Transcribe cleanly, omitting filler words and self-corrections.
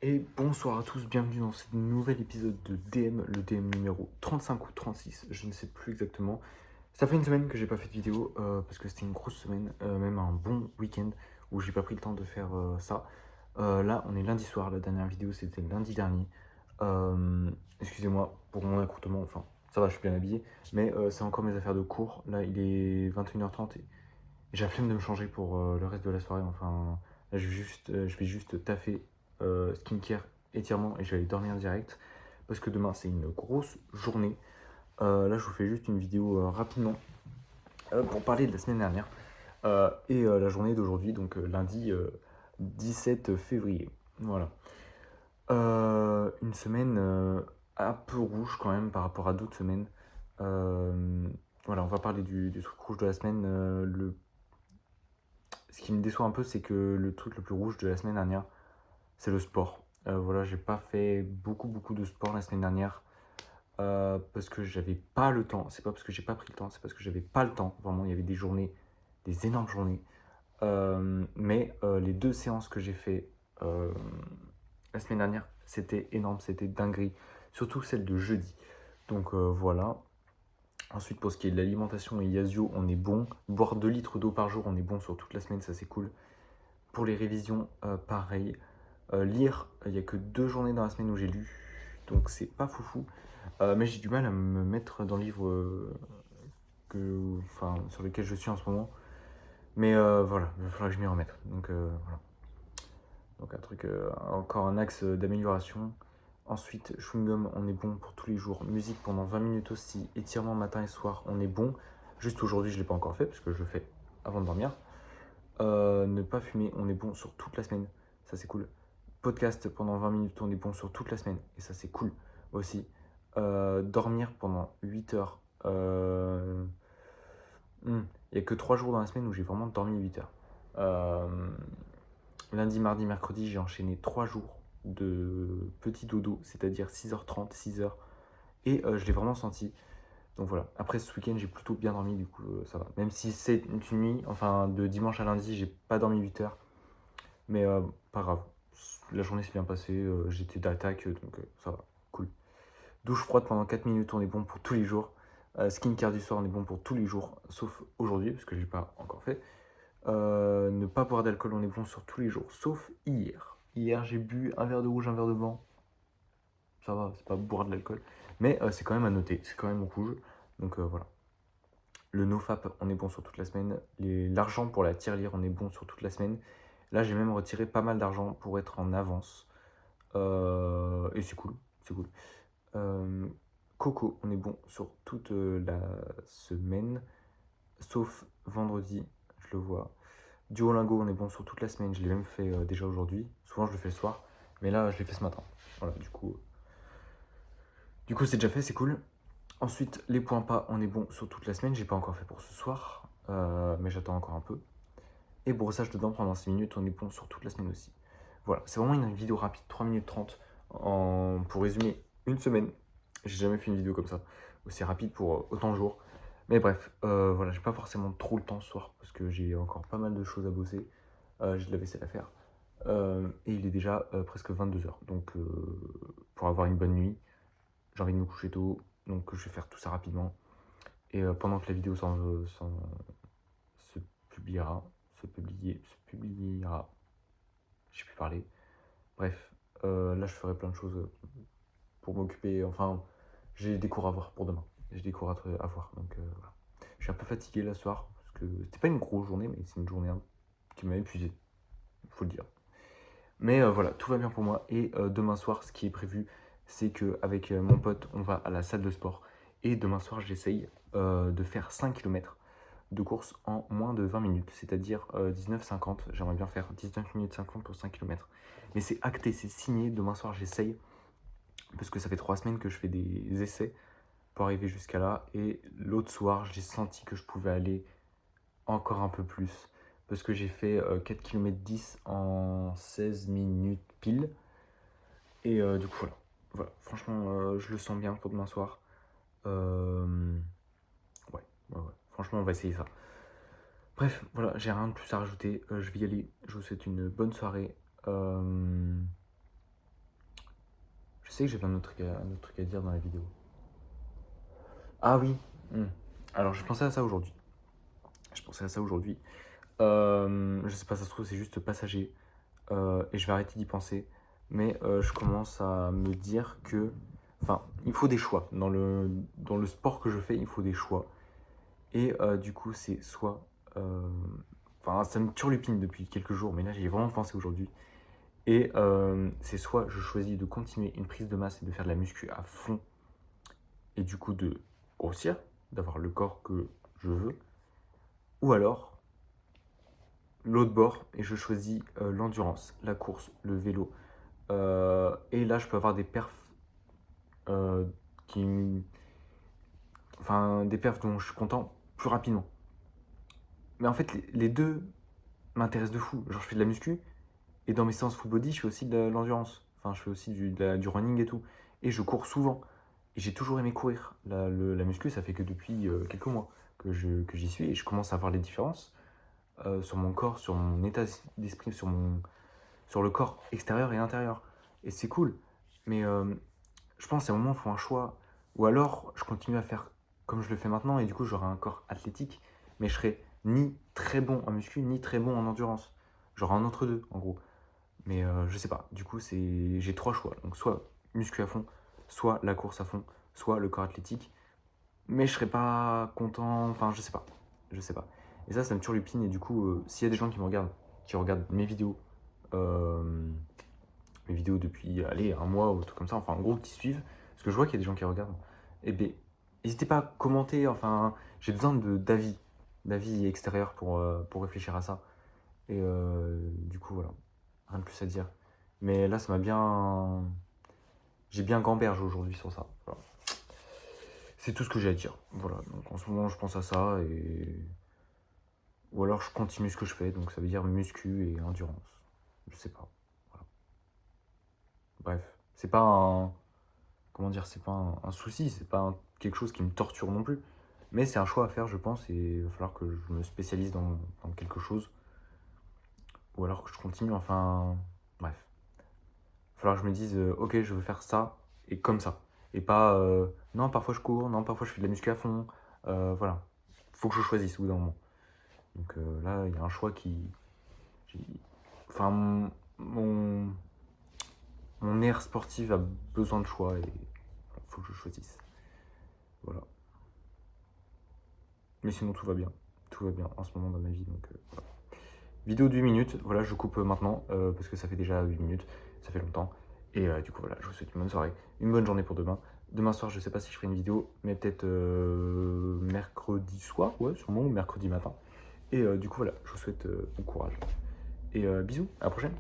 Et bonsoir à tous, bienvenue dans ce nouvel épisode de DM, le DM numéro 35 ou 36, je ne sais plus exactement. Ça fait une semaine que j'ai pas fait de vidéo parce que c'était une grosse semaine, même un bon week-end où j'ai pas pris le temps de faire ça. Là, on est lundi soir, la dernière vidéo c'était lundi dernier. Excusez-moi pour mon accoutrement, enfin ça va, je suis bien habillé, mais c'est encore mes affaires de cours. Là, il est 21h30 et j'ai la flemme de me changer pour le reste de la soirée. Enfin, là, je vais juste taffer skincare, étirement et je vais aller dormir direct. Parce que demain, c'est une grosse journée. Là, je vous fais juste une vidéo rapidement pour parler de la semaine dernière et la journée d'aujourd'hui, donc lundi 17 février. Voilà. Une semaine un peu rouge quand même par rapport à d'autres semaines. Voilà, on va parler du truc rouge de la semaine. Ce qui me déçoit un peu, c'est que le truc le plus rouge de la semaine dernière, c'est le sport. Voilà, j'ai pas fait beaucoup de sport la semaine dernière parce que j'avais pas le temps. C'est pas parce que j'ai pas pris le temps, c'est parce que j'avais pas le temps. Vraiment, il y avait des journées, des énormes journées. Mais les deux séances que j'ai fait la semaine dernière, c'était énorme, c'était dinguerie. Surtout celle de jeudi. Donc voilà. Ensuite, pour ce qui est de l'alimentation et Yasio, on est bon. Boire 2 litres d'eau par jour, on est bon sur toute la semaine, ça c'est cool. Pour les révisions, pareil. Lire, il n'y a que 2 journées dans la semaine où j'ai lu, donc c'est pas foufou. Mais j'ai du mal à me mettre dans le livre sur lequel je suis en ce moment. Mais voilà, il va falloir que je m'y remette. Donc voilà. Donc un truc, encore un axe d'amélioration. Ensuite, chewing-gum, on est bon pour tous les jours. Musique pendant 20 minutes aussi. Étirement matin et soir, on est bon. Juste aujourd'hui, je ne l'ai pas encore fait parce que je le fais avant de dormir. Ne pas fumer, on est bon sur toute la semaine. Ça, c'est cool. Podcast pendant 20 minutes, on est bon sur toute la semaine. Et ça, c'est cool aussi. Dormir pendant 8 heures. Il n'y a que 3 jours dans la semaine où j'ai vraiment dormi 8 heures. Lundi, mardi, mercredi, j'ai enchaîné 3 jours de petit dodo, c'est-à-dire 6h30, 6h. Et je l'ai vraiment senti. Donc voilà. Après ce week-end, j'ai plutôt bien dormi, du coup, ça va. Même si c'est une nuit, enfin de dimanche à lundi, j'ai pas dormi 8 heures. Mais pas grave. La journée s'est bien passée, j'étais d'attaque, donc ça va. Cool. Douche froide pendant 4 minutes, on est bon pour tous les jours. Skincare du soir, on est bon pour tous les jours, sauf aujourd'hui, parce que je l'ai pas encore fait. Ne pas boire d'alcool, on est bon sur tous les jours, sauf hier. Hier, j'ai bu un verre de rouge, un verre de blanc. Ça va, c'est pas boire de l'alcool. Mais c'est quand même à noter, c'est quand même rouge. Donc voilà. Le nofap, on est bon sur toute la semaine. L'argent pour la tirelire, on est bon sur toute la semaine. Là, j'ai même retiré pas mal d'argent pour être en avance. Et c'est cool, c'est cool. Coco, on est bon sur toute la semaine, sauf vendredi, je le vois. Duolingo, on est bon sur toute la semaine, je l'ai même fait déjà aujourd'hui. Souvent, je le fais le soir, mais là, je l'ai fait ce matin. Voilà, du coup, c'est déjà fait, c'est cool. Ensuite, les points pas, on est bon sur toute la semaine. J'ai pas encore fait pour ce soir, mais j'attends encore un peu. Et brossage de dents pendant 6 minutes, on est bon sur toute la semaine aussi. Voilà, c'est vraiment une vidéo rapide, 3 minutes 30, pour résumer une semaine. J'ai jamais fait une vidéo comme ça, aussi rapide pour autant de jours. Mais bref, voilà, j'ai pas forcément trop le temps ce soir, parce que j'ai encore pas mal de choses à bosser. J'ai de la vaisselle à faire. Et il est déjà presque 22h. Donc, pour avoir une bonne nuit, j'ai envie de me coucher tôt, donc je vais faire tout ça rapidement. Et pendant que la vidéo se publiera, j'ai pu parler. Bref, là je ferai plein de choses pour m'occuper. Enfin, j'ai des cours à voir pour demain. J'ai des cours à voir, donc voilà. Je suis un peu fatigué là ce soir, parce que c'était pas une grosse journée, mais c'est une journée qui m'a épuisé, il faut le dire. Mais voilà, tout va bien pour moi. Et demain soir, ce qui est prévu, c'est qu'avec mon pote, on va à la salle de sport. Et demain soir, j'essaye de faire 5 km de course en moins de 20 minutes, c'est-à-dire 19,50. J'aimerais bien faire 19 minutes 50 pour 5 km. Mais c'est acté, c'est signé. Demain soir, j'essaye, parce que ça fait 3 semaines que je fais des essais pour arriver jusqu'à là. Et l'autre soir, j'ai senti que je pouvais aller encore un peu plus. Parce que j'ai fait 4 km 10 en 16 minutes pile. Et du coup, voilà. Franchement, je le sens bien pour demain soir. Ouais. Franchement, on va essayer ça. Bref, voilà, j'ai rien de plus à rajouter. Je vais y aller. Je vous souhaite une bonne soirée. sais que j'avais un autre truc à dire dans la vidéo. Ah oui. Alors, je pensais à ça aujourd'hui. Je sais pas, ça se trouve, c'est juste passager. Et je vais arrêter d'y penser. Mais je commence à me dire que. Enfin, il faut des choix. Dans le sport que je fais, il faut des choix. Et du coup, c'est soit. Enfin, ça me turlupine depuis quelques jours, mais là, j'y ai vraiment pensé aujourd'hui. Et c'est soit je choisis de continuer une prise de masse et de faire de la muscu à fond, et du coup de grossir, d'avoir le corps que je veux, ou alors l'autre bord, et je choisis l'endurance, la course, le vélo. Et là, je peux avoir des perfs euh, qui, enfin, des perfs dont je suis content plus rapidement. Mais en fait, les deux m'intéressent de fou. Genre, je fais de la muscu, et dans mes séances full body, je fais aussi de l'endurance. Enfin, je fais aussi du running et tout. Et je cours souvent. Et j'ai toujours aimé courir. La muscu, ça fait que depuis quelques mois que j'y suis. Et je commence à voir les différences sur mon corps, sur mon état d'esprit, sur le corps extérieur et intérieur. Et c'est cool. Mais je pense qu'à un moment, il faut un choix. Ou alors, je continue à faire comme je le fais maintenant. Et du coup, j'aurai un corps athlétique. Mais je serai ni très bon en muscu, ni très bon en endurance. J'aurai un entre deux, en gros. Mais je sais pas. Du coup, j'ai trois choix. Donc, soit muscu à fond, soit la course à fond, soit le corps athlétique. Mais je serais pas content. Enfin, je sais pas. Je sais pas. Et ça me turlupine. Et du coup, s'il y a des gens qui regardent euh, mes vidéos depuis, allez, un mois ou tout comme ça, enfin, en gros, qui suivent, parce que je vois qu'il y a des gens qui regardent, et bien, n'hésitez pas à commenter. Enfin, j'ai besoin d'avis extérieurs pour réfléchir à ça. Et du coup, voilà. Rien de plus à dire. Mais là, ça m'a bien. J'ai bien gamberge aujourd'hui sur ça. Voilà. C'est tout ce que j'ai à dire. Voilà. Donc en ce moment, je pense à ça et. Ou alors je continue ce que je fais, donc ça veut dire muscu et endurance. Je sais pas. Voilà. Bref. C'est pas un. Comment dire, c'est pas un souci, c'est pas quelque chose qui me torture non plus. Mais c'est un choix à faire, je pense, et il va falloir que je me spécialise dans quelque chose. Ou alors que je continue, enfin. Bref. Il va falloir que je me dise, ok, je veux faire ça et comme ça. Et pas, non, parfois je cours, non, parfois je fais de la muscu à fond. Voilà. Faut que je choisisse au bout d'un moment. Donc là, il y a un choix qui. Enfin, mon air sportif a besoin de choix et il faut que je choisisse. Voilà. Mais sinon, tout va bien. Tout va bien en ce moment dans ma vie. Donc voilà. Vidéo de 8 minutes. Voilà, je coupe maintenant parce que ça fait déjà 8 minutes. Ça fait longtemps. Et du coup, voilà, je vous souhaite une bonne soirée, une bonne journée pour demain. Demain soir, je sais pas si je ferai une vidéo, mais peut-être mercredi soir, ouais, sûrement, ou mercredi matin. Et du coup, voilà, je vous souhaite bon courage. Et bisous, à la prochaine.